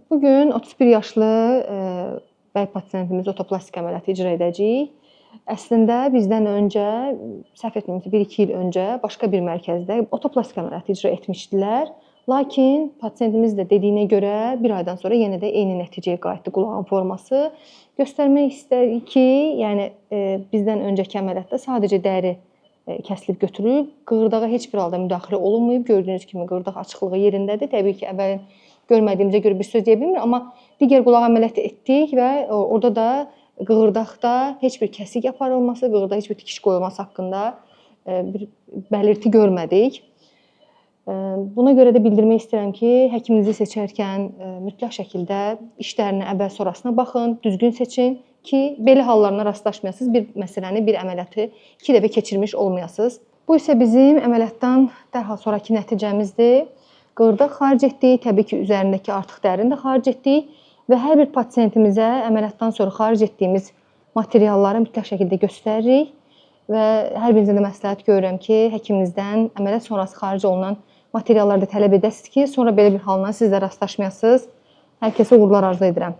Bugün 31 yaşlı bəy pasiyentimiz otoplastik əməliyyatı icra edəcəyik. Əslində bizdən öncə, səhv etmirəmsə 1-2 il öncə başqa bir mərkəzdə otoplastik əməliyyatı icra etmişdilər. Lakin pasiyentimiz də dediyinə görə bir aydan sonra yenə də eyni nəticəyə qayıtdı qulağın forması. Göstərmək istədik ki, yəni bizdən öncəki əməliyyatda sadəcə dəri kəsilib götürülüb, qığırdağa heç bir halda müdaxilə olunmayıb. Gördüyünüz kimi qığırdaq açıqlığı yerindədir. Təbii ki, əvvəl görmədiyimizə görə bir söz deyə bilmirəm, amma digər qulaq əməliyyatı etdik və orada da qığırdaqda heç bir kəsik aparılması, qığırdağa heç bir tikiş qoyulması haqqında bir bəlirti görmədik. Buna görə də bildirmək istəyirəm ki, həkiminizi seçərkən mütləq şəkildə işlərini əvvəl sonrasına baxın, düzgün seçin ki, belə hallarla rastlaşmayasınız, bir məsələni, bir əməliyyatı 2 dəfə keçirmiş olmayasınız. Bu isə bizim əməliyyatdan dərhal sonraki nəticəmizdir. Qığırdaq xaric etdik, təbii ki, üzərindəki artıq dərini də xaric etdik və hər bir pasiyentimizə əməliyyatdan sonra xaric etdiyimiz materialları mütləq şəkildə göstəririk və hər birinizə də məsləhət görürəm ki, həkiminizdən əməliyyat sonrası xaric olunan materialları da tələb edəsiniz ki, sonra belə bir halla siz də rastlaşmayasınız. Hər kəsə uğurlar arzu edirəm.